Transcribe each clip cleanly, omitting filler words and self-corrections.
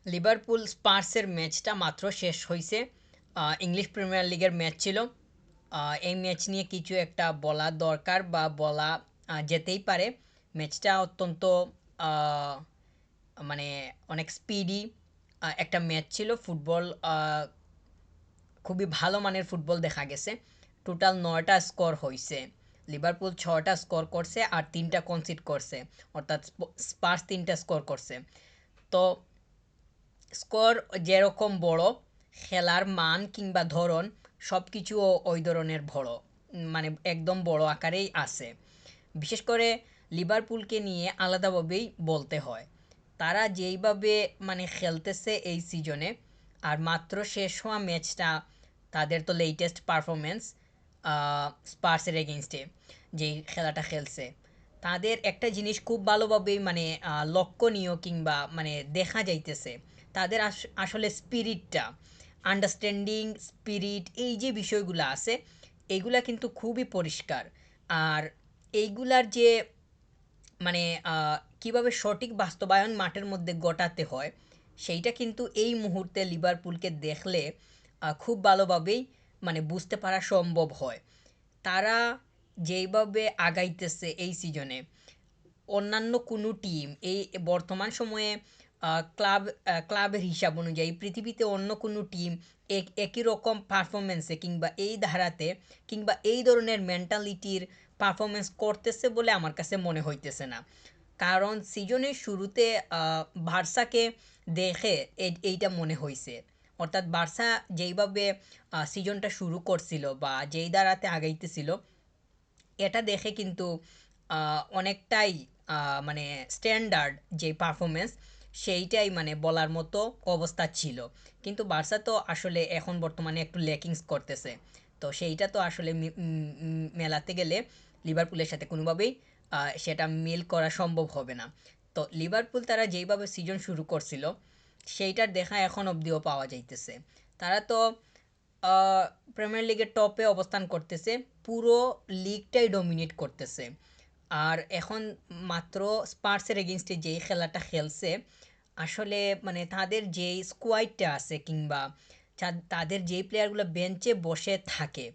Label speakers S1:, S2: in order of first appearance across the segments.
S1: Liverpool স্পার্সের ম্যাচটা মাত্র শেষ হয়েছে। ইংলিশ প্রিমিয়ার লিগের ম্যাচ ছিল। এই ম্যাচ নিয়ে কিছু একটা বলা দরকার বা বলা যেতেই পারে। ম্যাচটা অত্যন্ত আহ, মানে অনেক স্পিডি একটা ম্যাচ ছিল। ফুটবল খুবই ভালো মানের ফুটবল দেখা গেছে। টোটাল ৯টা স্কোর হয়েছে। লিভারপুল ৬টা স্কোর করছে আর ৩টা কনসিড করছে, অর্থাৎ স্পার্স ৩টা স্কোর করছে। তো স্কোর যেরকম বড়, খেলার মান কিংবা ধরন সব কিছুও ওই ধরনের বড়, মানে একদম বড় আকারেই আছে। বিশেষ করে লিভারপুলকে নিয়ে আলাদাভাবেই বলতে হয়। তারা যেইভাবে মানে খেলতেছে এই সিজনে, আর মাত্র শেষ হওয়া ম্যাচটা তাদের তো লেটেস্ট পারফরমেন্স স্পার্সের এগেনস্টে যেই খেলাটা খেলছে, তাদের একটা জিনিস খুব ভালোভাবেই মানে লক্ষণীয় কিংবা মানে দেখা যাইতেছে। তাদের আসলে স্পিরিটটা, আন্ডারস্ট্যান্ডিং স্পিরিট, এই যে বিষয়গুলো আছে এইগুলা কিন্তু খুবই পরিষ্কার। আর এইগুলার যে মানে কিভাবে সঠিক বাস্তবায়ন মাঠের মধ্যে ঘটাতে হয়, সেইটা কিন্তু এই মুহূর্তে লিভারপুলকে দেখলে খুব ভালোভাবেই মানে বুঝতে পারা সম্ভব হয়। তারা যেইভাবে আগাইতেছে এই সিজনে, অন্যান্য কোনো টিম এই বর্তমান সময়ে ক্লাবের হিসাব অনুযায়ী পৃথিবীতে অন্য কোনো টিম একই রকম পারফরমেন্সে কিংবা এই ধারাতে কিংবা এই ধরনের মেন্টালিটির পারফরমেন্স করতেছে বলে আমার কাছে মনে হইতেছে না। কারণ সিজনের শুরুতে বার্সাকে দেখে এইটা মনে হয়েছে। অর্থাৎ বার্সা যেইভাবে সিজনটা শুরু করছিল বা যেই ধারাতে আগাইতেছিল, এটা দেখে কিন্তু অনেকটাই মানে স্ট্যান্ডার্ড যে পারফরমেন্স, সেইটাই মানে বলার মতো অবস্থা ছিল। কিন্তু বার্সা তো আসলে এখন বর্তমানে একটু ল্যাকিংস করতেছে। তো সেইটা তো আসলে মেলাতে গেলে লিভারপুলের সাথে কোনোভাবেই সেটা মিল করা সম্ভব হবে না। তো লিভারপুল তারা যেইভাবে সিজন শুরু করছিল, সেইটার দেখা এখন অবধিও পাওয়া যাইতেছে। তারা তো প্রিমিয়ার লিগের টপে অবস্থান করতেছে, পুরো লিগটাই ডমিনেট করতেছে। আর এখন মাত্র স্পার্সের এগেনস্টে যেই খেলাটা খেলছে, আসলে মানে তাদের যেই স্কোয়াডটা আছে কিংবা তাদের যেই প্লেয়ারগুলো বেঞ্চে বসে থাকে,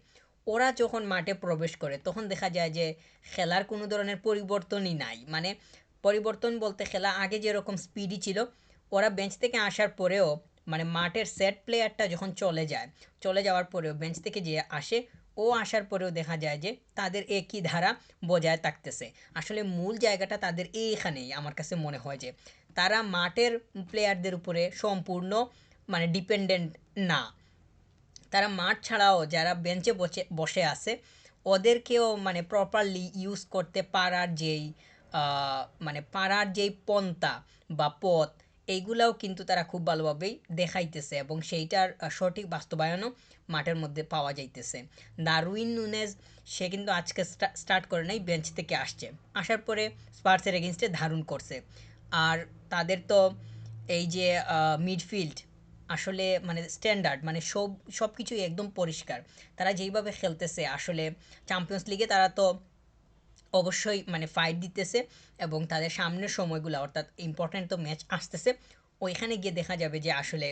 S1: ওরা যখন মাঠে প্রবেশ করে তখন দেখা যায় যে খেলার কোনো ধরনের পরিবর্তনই নাই। মানে পরিবর্তন বলতে, খেলা আগে যেরকম স্পিডি ছিল, ওরা বেঞ্চ থেকে আসার পরেও মানে মাঠের সেট প্লেয়ারটা যখন চলে যাওয়ার পরেও বেঞ্চ থেকে যে আসে, ও আসার পরেও দেখা যায় যে তাদের একই ধারা বজায় থাকতেছে। আসলে মূল জায়গাটা তাদের এইখানেই আমার কাছে মনে হয় যে তারা মাঠের প্লেয়ারদের উপরে সম্পূর্ণ মানে ডিপেন্ডেন্ট না। তারা মাঠ ছাড়াও যারা বেঞ্চে বসে বসে আছে, ওদেরকেও মানে প্রপারলি ইউজ করতে পারার যেই মানে পারার যেই পন্থা বা পথ, এইগুলাও কিন্তু তারা খুব ভালোভাবেই দেখাইতেছে এবং সেইটার সঠিক বাস্তবায়নও মাঠের মধ্যে পাওয়া যাইতেছে। দারউইন নুনেজ, সে কিন্তু আজকে স্টার্ট করে নাই, বেঞ্চ থেকে আসছে, আসার পরে স্পার্সের এগেনস্টে ধারণ করছে। আর তাদের তো এই যে মিডফিল্ড আসলে মানে স্ট্যান্ডার্ড, মানে সব কিছুই একদম পরিষ্কার। তারা যেইভাবে খেলতেছে আসলে চ্যাম্পিয়ন্স লিগে তারা তো অবশ্যই মানে ফাইট দিতেছে, এবং তাদের সামনের সময়গুলো অর্থাৎ ইম্পর্ট্যান্ট তো ম্যাচ আসতেছে, ওইখানে গিয়ে দেখা যাবে যে আসলে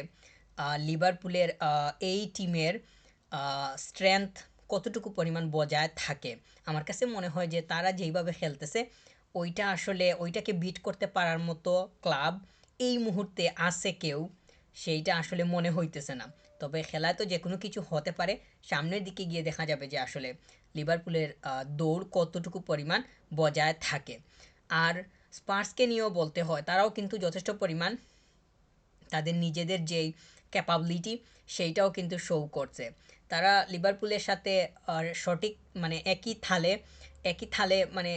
S1: লিভারপুলের এই টিমের স্ট্রেংথ কতটুকু পরিমাণ বজায় থাকে। আমার কাছে মনে হয় যে তারা যেইভাবে খেলতেছে, ওইটা আসলে ওইটাকে বিট করতে পারার মতো ক্লাব এই মুহূর্তে আছে কেউ, সেইটা আসলে মনে হইতেছে না। তবে খেলায় তো যে কোনো কিছু হতে পারে। সামনের দিকে গিয়ে দেখা যাবে যে আসলে লিভারপুলের দৌড় কতটুকু পরিমাণ বজায় থাকে। আর স্পার্সকে নিয়েও বলতে হয়, তারাও কিন্তু যথেষ্ট পরিমাণ তাদের নিজেদের যেই ক্যাপাবিলিটি, সেইটাও কিন্তু শো করছে। তারা লিভারপুলের সাথে সঠিক মানে একই থালে মানে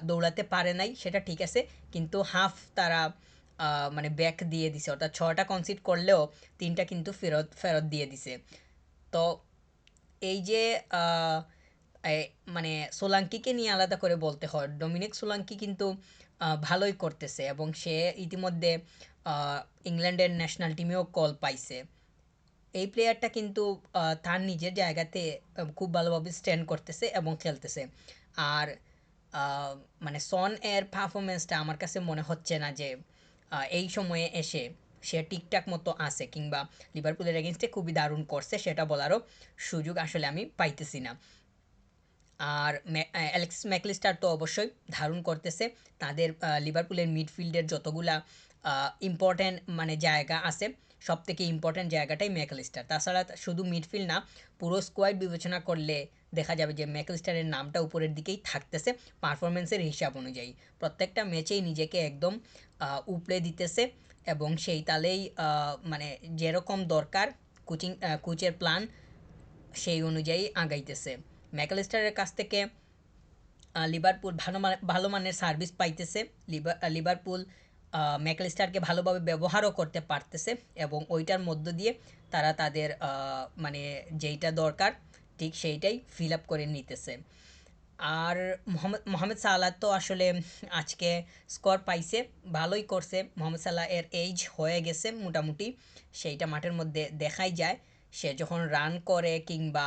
S1: দৌড়াতে পারে নাই, সেটা ঠিক আছে। কিন্তু হাফ তারা মানে ব্যাক দিয়ে দিছে, অর্থাৎ ৬টা কনসিড করলেও ৩টা কিন্তু ফেরত ফেরত দিয়ে দিছে। তো এই যে আহ, মানে সোলাঙ্কিকে নিয়ে আলাদা করে বলতে হয়, ডমিনিক সোলাঙ্কি কিন্তু ভালোই করতেছে এবং সে ইতিমধ্যে আহ, ইংল্যান্ডের ন্যাশনাল টিমেও কল পাইছে। এই প্লেয়ারটা কিন্তু তার নিজের জায়গাতে খুব ভালোভাবে স্ট্যান্ড করতেছে এবং খেলতেছে। আর আহ, মানে সন এর পারফরমেন্সটা আমার কাছে মনে হচ্ছে না যে এই সময়ে এসে সে ঠিকঠাক মতো আছে কিংবা লিভারপুলের এগেনস্টে খুবই দারুণ করছে সেটা বলারও সুযোগ আসলে আমি পাইতেছি না। আর অ্যালেক্সিস ম্যাকলিস্টার তো অবশ্যই দারুণ করতেছে। তাদের লিভারপুলের মিডফিল্ডের যতগুলা ইম্পর্ট্যান্ট মানে জায়গা আছে সবথেকে ইম্পর্ট্যান্ট জায়গাটাই ম্যাকলিস্টার। তাছাড়া শুধু মিডফিল্ড না, পুরো স্কোয়াড বিবেচনা করলে দেখা যাবে যে ম্যাকলিস্টারের নামটা উপরের দিকেই থাকতেছে পারফরমেন্সের হিসাব অনুযায়ী। প্রত্যেকটা ম্যাচেই নিজেকে একদম উপড়ে দিতেছে এবং সেই তালেই মানে যেরকম দরকার কোচের প্ল্যান সেই অনুযায়ী আগাইতেছে। ম্যাকলিস্টারের কাছ থেকে লিভারপুল ভালো মানের সার্ভিস পাইতেছে। লিভারপুল ম্যাকলিস্টারকে ভালোভাবে ব্যবহারও করতে পারতেছে এবং ওইটার মধ্য দিয়ে তারা তাদের মানে যেইটা দরকার ঠিক সেইটাই ফিল আপ করে নিতেছে। আর মোহাম্মদ সালাহ তো আসলে আজকে স্কোর পাইছে, ভালোই করছে। মোহাম্মদ সালাহ এর এইজ হয়ে গেছে মোটামুটি, সেইটা মাঠের মধ্যে দেখাই যায়। সে যখন রান করে কিংবা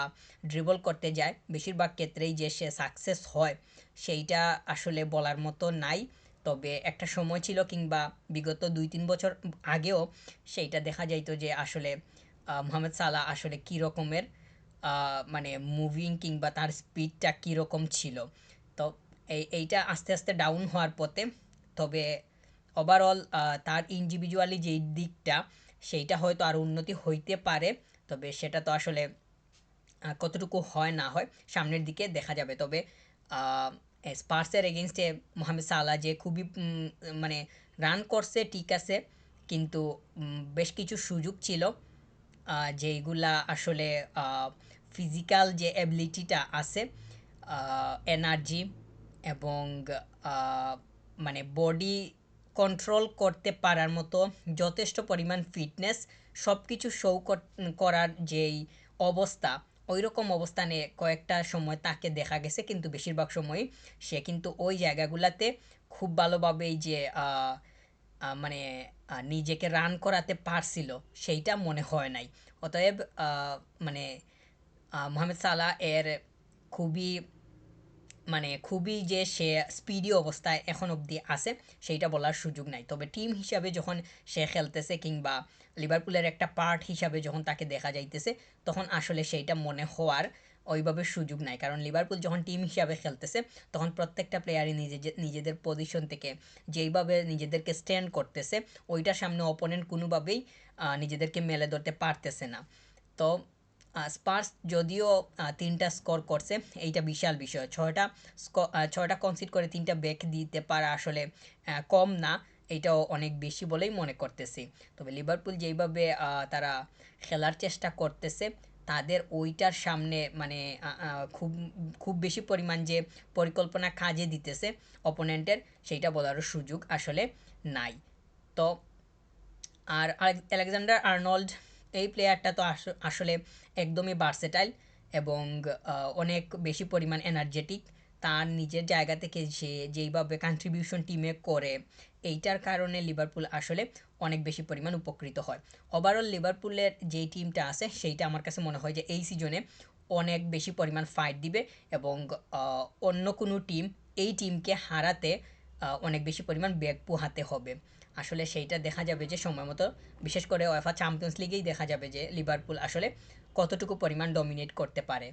S1: ড্রিবল করতে যায় বেশিরভাগ ক্ষেত্রেই যে সে সাকসেস হয় সেইটা আসলে বলার মতো নাই। তবে একটা সময় ছিল কিংবা বিগত 2-3 বছর আগেও সেইটা দেখা যাইতো যে আসলে মোহাম্মদ সালাহ আসলে কী রকমের মানে মুভিং কিংবা তার স্পিডটা কীরকম ছিল। তো এইটা আস্তে আস্তে ডাউন হওয়ার পথে। তবে ওভারঅল তার ইন্ডিভিজুয়ালি যেই দিকটা সেইটা হয়তো আরও উন্নতি হইতে পারে। তবে সেটা তো আসলে কতটুকু হয় না হয় সামনের দিকে দেখা যাবে। তবে স্পার্সের এগেনস্টে মোহাম্মদ সালাহ যে খুবই মানে রান করছে ঠিক আছে, কিন্তু বেশ কিছু সুযোগ ছিল যেইগুলা আসলে ফিজিক্যাল যে অ্যাবিলিটিটা আছে, এনার্জি এবং মানে বডি কন্ট্রোল করতে পারার মতো যথেষ্ট পরিমাণ ফিটনেস সব কিছু শো করার যেই অবস্থা, ওই রকম অবস্থানে কয়েকটা সময় তাকে দেখা গেছে, কিন্তু বেশিরভাগ সময়ই সে কিন্তু ওই জায়গাগুলোতে খুব ভালোভাবেই যে মানে নিজেকে রান করাতে পারছিল সেইটা মনে হয় নাই। অতএব মানে মোহাম্মদ সালাহ এর খুবই মানে খুবই যে সে স্পিডি অবস্থায় এখন অবধি আছে সেইটা বলার সুযোগ নাই। তবে টিম হিসাবে যখন সে খেলতেছে কিংবা লিভারপুলের একটা পার্ট হিসাবে যখন তাকে দেখা যাইতেছে তখন আসলে সেইটা মনে হওয়ার ওইভাবে সুযোগ নাই। কারণ লিভারপুল যখন টিম হিসাবে খেলতেছে তখন প্রত্যেকটা প্লেয়ারই নিজেদের পজিশন থেকে যেইভাবে নিজেদেরকে স্ট্যান্ড করতেছে ওইটার সামনে অপোনেন্ট কোনোভাবেই নিজেদেরকে মেলে ধরতে পারতেছে না। তো স্পার্স যদিও 3টা স্কোর করছে, এইটা বিশাল বিষয়। 6টা কনসিড করে 3টা ব্যাক দিতে পারা আসলে কম না, এইটাও অনেক বেশি বলেই মনে করতেছি। তবে লিভারপুল যেইভাবে তারা খেলার চেষ্টা করতেছে তাদের ওইটার সামনে মানে খুব খুব বেশি পরিমাণ যে পরিকল্পনা কাজে দিতেছে অপোনেন্টের সেইটা বলারও সুযোগ আসলে নাই। তো আর আলেকজান্ডার আর্নল্ড এই প্লেয়ারটা তো আসলে একদমই ভার্সেটাইল এবং অনেক বেশি পরিমাণ এনার্জেটিক। তার নিজের জায়গা থেকে সে যেইভাবে কন্ট্রিবিউশন টিমে করে এইটার কারণে লিভারপুল আসলে অনেক বেশি পরিমাণ উপকৃত হয়। ওভারঅল লিভারপুলের যেই টিমটা আছে সেইটা আমার কাছে মনে হয় যে এই সিজনে অনেক বেশি পরিমাণ ফাইট দিবে এবং অন্য কোনো টিম এই টিমকে হারাতে অনেক বেশি পরিমাণ বেগ পোহাতে হবে। আসলে সেইটা দেখা যাবে যে সময় মতো, বিশেষ করে উয়েফা চ্যাম্পিয়ন্স লিগেই দেখা যাবে যে লিভারপুল আসলে কতটুকু পরিমাণ ডমিনেট করতে পারে।